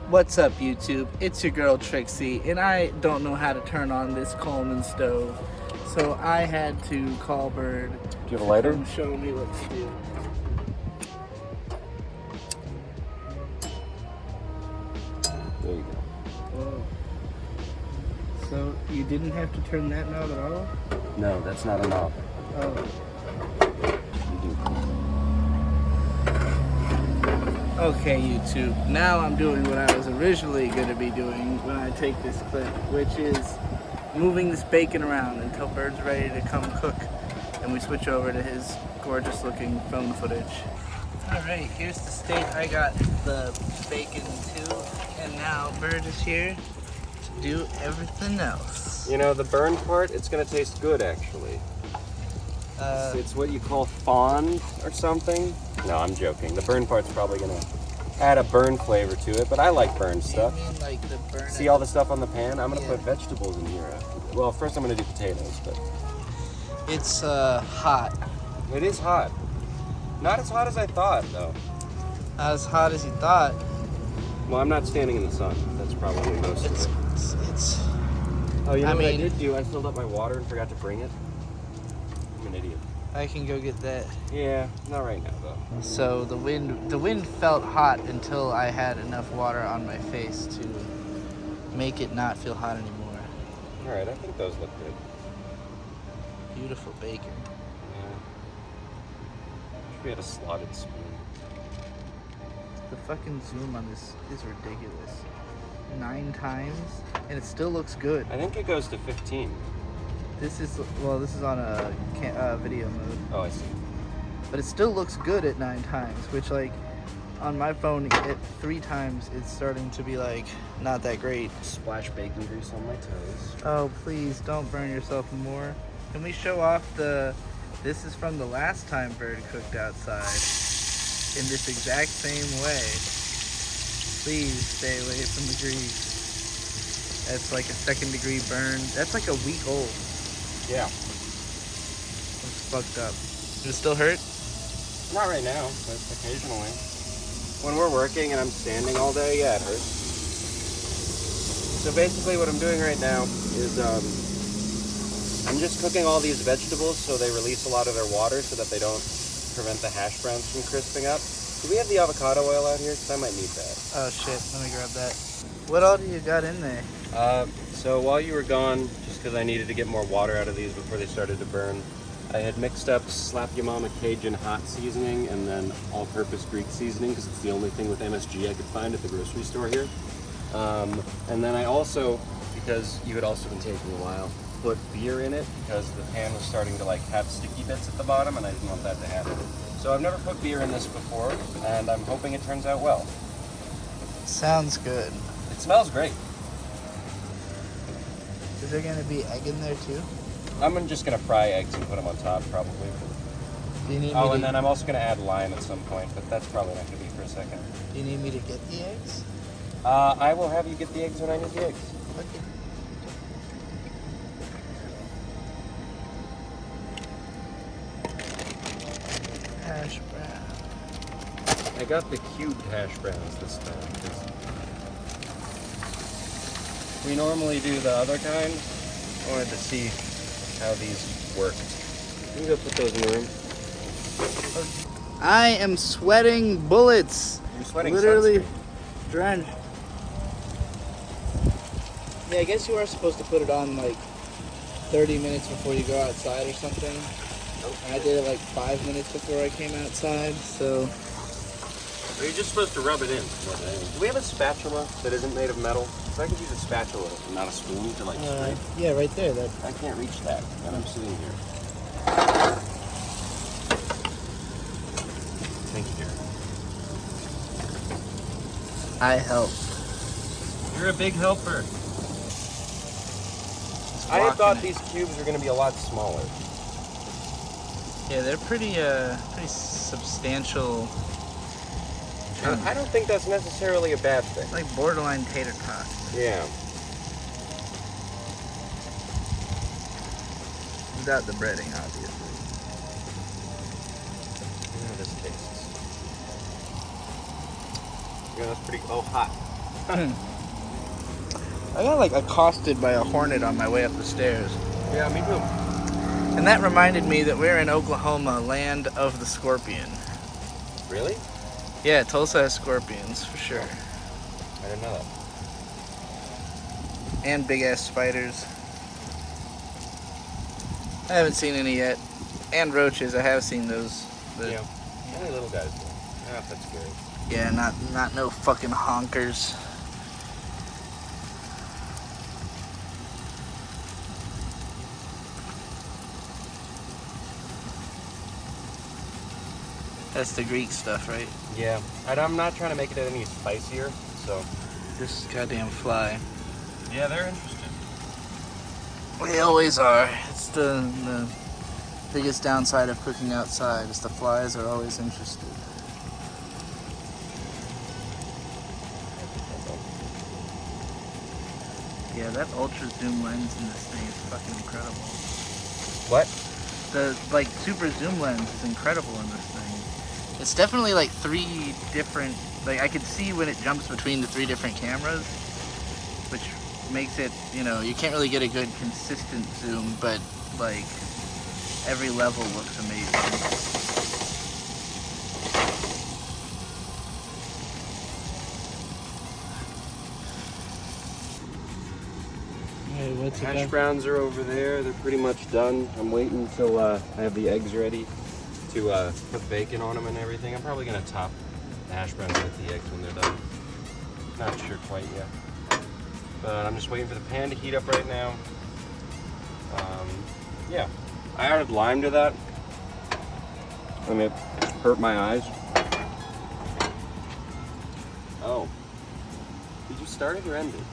What's up, YouTube? It's your girl Trixie, and I don't know how to turn on this Coleman stove, so I had to call Bird. Do you have a lighter? To show me what to do. There you go. Whoa. So you didn't have to turn that knob at all? No, that's not a knob. Oh. You do. Okay, YouTube. Now I'm doing what I was originally going to be doing when I take this clip, which is moving this bacon around until Bird's ready to come cook, and we switch over to his gorgeous looking phone footage. Alright, here's the state I got the bacon to, and now Bird is here to do everything else. You know, the burn part, it's going to taste good, actually. It's what you call fond or something. No, I'm joking. The burn part's probably going to add a burn flavor to it, but I like burn stuff. You mean like the burn? See all the stuff on the pan? I'm going to put vegetables in here after. Well, first I'm going to do potatoes, but... It's hot. It is hot. Not as hot as I thought, though. Not as hot as you thought. Well, I'm not standing in the sun. That's probably most of it. It's Oh, you know I what I mean- did do? I filled up my water and forgot to bring it. I'm an idiot. I can go get that. Yeah, not right now, though. So the wind felt hot until I had enough water on my face to make it not feel hot anymore. All right, I think those look good. Beautiful bacon. Yeah. Wish we had a slotted spoon. The fucking zoom on this is ridiculous. 9 times, and it still looks good. I think it goes to 15. This is on a video mode, Oh, I see. but it still looks good at 9 times. Which, like, on my phone at 3 times, it's starting to be like not that great. Splash bacon grease on my toes. Oh, please don't burn yourself more. Can we show off the... This is from the last time Bird cooked outside. In this exact same way. Please stay away from the grease. That's like a 2nd degree burn. That's like a week old. Yeah. It's fucked up. Does it still hurt? Not right now, but occasionally. When we're working and I'm standing all day, yeah, it hurts. So basically what I'm doing right now is I'm just cooking all these vegetables so they release a lot of their water so that they don't prevent the hash browns from crisping up. Do we have the avocado oil out here? Because I might need that. Oh shit, let me grab that. What all do you got in there? So while you were gone, just because I needed to get more water out of these before they started to burn, I had mixed up Slap Ya Mama Cajun hot seasoning and then all-purpose Greek seasoning because it's the only thing with MSG I could find at the grocery store here. And then I also, because you had also been taking a while, put beer in it because the pan was starting to like have sticky bits at the bottom and I didn't want that to happen. So I've never put beer in this before and I'm hoping it turns out well. Sounds good. It smells great. Is there gonna be egg in there too? I'm just gonna fry eggs and put them on top probably. Do you need Oh, me and to, then I'm also gonna add lime at some point, but that's probably not gonna be for a second. do you need me to get the eggs? I will have you get the eggs when I need the eggs. Okay. Hash brown. I got the cubed hash browns this time. 'Cause we normally do the other kind. I wanted to see how these worked. You can go put those in the room. I am sweating bullets. You're sweating Literally sunscreen. drenched. Yeah, I guess you are supposed to put it on like 30 minutes before you go outside or something. And I did it like 5 minutes before I came outside, so... Or you're just supposed to rub it in. Do we have a spatula that isn't made of metal? So I could use a spatula and not a spoon to like scrape. Yeah, right there. That. I can't reach that, and I'm sitting here. Thank you, dear. I help. You're a big helper. I had thought these cubes were going to be a lot smaller. Yeah, they're pretty substantial. And I don't think that's necessarily a bad thing. Like borderline tater tots. Yeah. Without the breading, obviously. Look how this tastes. Yeah, that's pretty, hot. I got like accosted by a hornet on my way up the stairs. Yeah, me too. And that reminded me that we're in Oklahoma, land of the scorpion. Really? Yeah, Tulsa has scorpions, for sure. I didn't know that. And big ass spiders. I haven't seen any yet. And roaches, I have seen those. But Yeah. Only little guys though. I don't know if that's scary. yeah, not no fucking honkers. That's the Greek stuff, right? Yeah. And I'm not trying to make it any spicier, so. This goddamn fly. Yeah, they're interested. They always are. It's the biggest downside of cooking outside is the flies are always interested. Yeah, that ultra zoom lens in this thing is fucking incredible. What? The like super zoom lens is incredible in this thing. It's definitely like 3 different, like I could see when it jumps between the 3 different cameras, which makes it, you know, you can't really get a good consistent zoom, but like every level looks amazing. Hey, what's Hash browns are over there. They're pretty much done. I'm waiting until I have the eggs ready to put bacon on them and everything. I'm probably gonna top the hash browns with the eggs when they're done. Not sure quite yet. But I'm just waiting for the pan to heat up right now. Yeah, I added lime to that. I mean, it hurt my eyes. Oh. Did you start it or end it?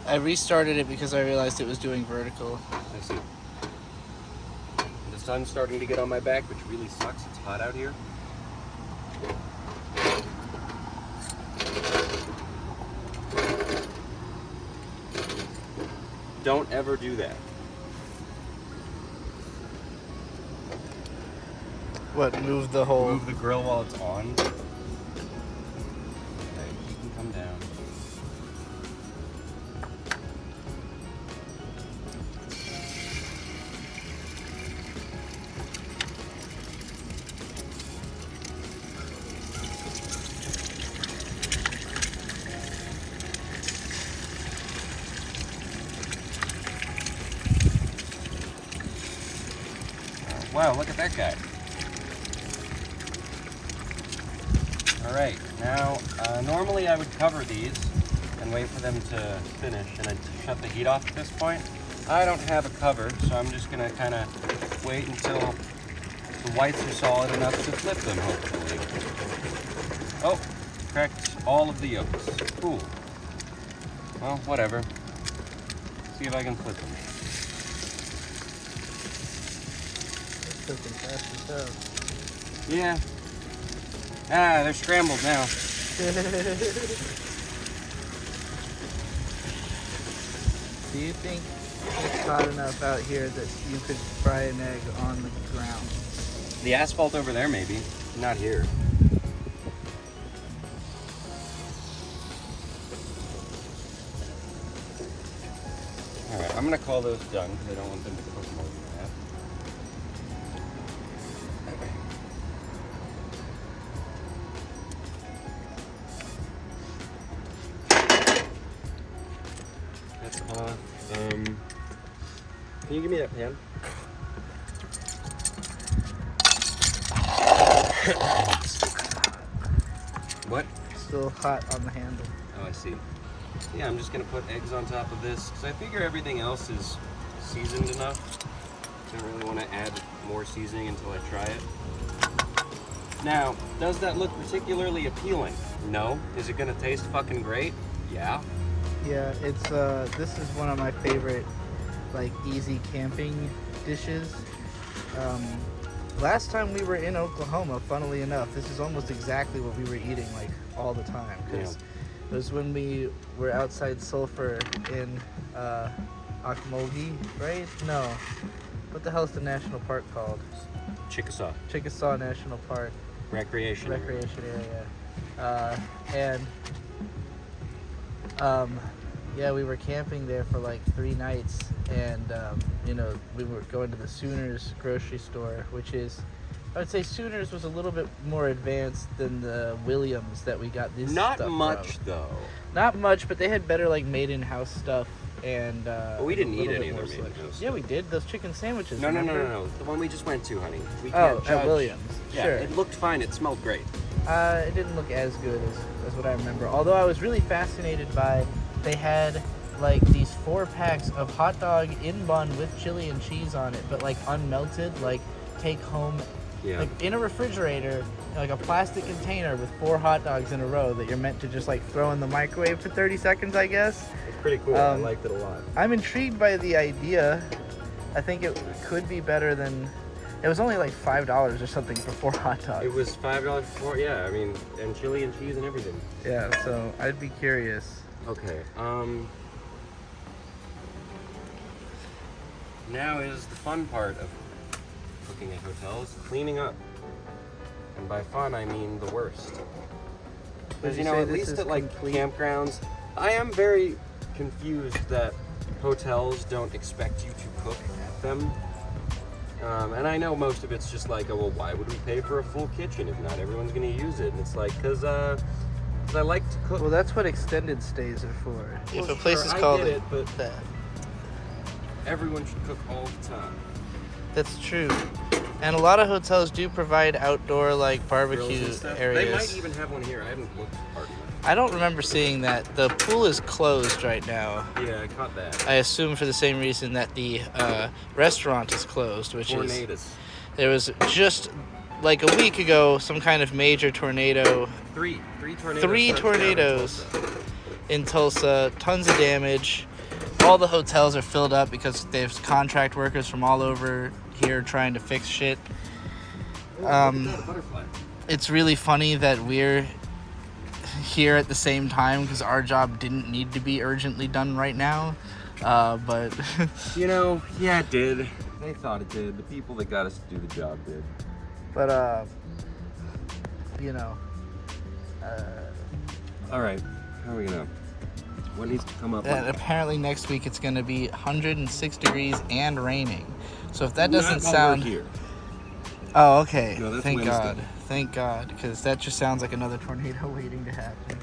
I restarted it because I realized it was doing vertical. I see. The sun's starting to get on my back, which really sucks. It's hot out here. Don't ever do that. What, move the whole... Move the grill while it's on. Okay, you can come down. Wow, look at that guy. All right, now, normally I would cover these and wait for them to finish, and I'd shut the heat off at this point. I don't have a cover, so I'm just gonna kind of wait until the whites are solid enough to flip them, hopefully. Oh, cracked all of the yolks. Cool. Well, whatever. See if I can flip them. Cooking fast as hell. Yeah. Ah, they're scrambled now. Do you think it's hot enough out here that you could fry an egg on the ground? The asphalt over there, maybe. Not here. Alright, I'm gonna call those done because I don't want them to cook more than that. That's off. Can you give me that pan? What? Still hot on the handle. Oh, I see. Yeah, I'm just gonna put eggs on top of this because I figure everything else is seasoned enough. Don't really want to add more seasoning until I try it. Now, does that look particularly appealing? No. Is it gonna taste fucking great? Yeah. Yeah, it's this is one of my favorite like easy camping dishes. Last time we were in Oklahoma, funnily enough, this is almost exactly what we were eating like all the time. Because it was when we were outside Sulphur in Ocmulgee, right? No. What the hell is the national park called? Chickasaw. Chickasaw National Park. Recreation. Recreation area. And Yeah, we were camping there for like 3 nights, and we were going to the Sooners grocery store, which is, I would say Sooners was a little bit more advanced than the Williams that we got this Not stuff much from. though. Not much, but they had better like made-in-house stuff, and But we didn't a eat little any bit of more their selection. made-in-house Yeah, stuff. we did. Those chicken sandwiches. No. remember? The one we just went to, honey. We Oh, can't judge. at Williams. Yeah, Sure. it looked fine. It smelled great. It didn't look as good as what I remember. Although I was really fascinated by, they had like these 4-packs of hot dog in bun with chili and cheese on it, but like unmelted, like take home, Yeah. like in a refrigerator, like a plastic container with 4 hot dogs in a row that you're meant to just like throw in the microwave for 30 seconds, I guess. It's pretty cool. I liked it a lot. I'm intrigued by the idea. I think it could be better than. It was only like $5 or something for 4 hot dogs. It was $5 for, yeah, I mean, and chili and cheese and everything. Yeah, so I'd be curious. Okay, now is the fun part of cooking at hotels, cleaning up. And by fun, I mean the worst. Because, Would you at say this least is at like complete? campgrounds, I am very confused that hotels don't expect you to cook at them. And I know most of it's just like, oh, well, why would we pay for a full kitchen if not everyone's going to use it? And it's like, because I like to cook. Well, that's what extended stays are for. If Well, a place sure, is I called get it, but that. everyone should cook all the time. That's true. And a lot of hotels do provide outdoor like Grills barbecue and stuff. areas. They might even have one here. I haven't looked hard enough. I don't remember seeing that. The pool is closed right now. Yeah, I caught that. I assume for the same reason that the restaurant is closed, which is Tornadoes. there was just like a week ago some kind of major tornado. Three tornadoes. 3 touched down in tornadoes Tulsa. in Tulsa, tons of damage. All the hotels are filled up because there's contract workers from all over here trying to fix shit. Oh, look at that, a butterfly. It's really funny that we're here at the same time because our job didn't need to be urgently done right now. But Yeah, it did. They thought it did. The people that got us to do the job did. All right. How are we gonna? What needs to come up? and apparently next week it's going to be 106 degrees and raining. So if that doesn't Not while sound... we're here. Oh, okay. No, that's Thank Wednesday. God. Thank God, because that just sounds like another tornado waiting to happen.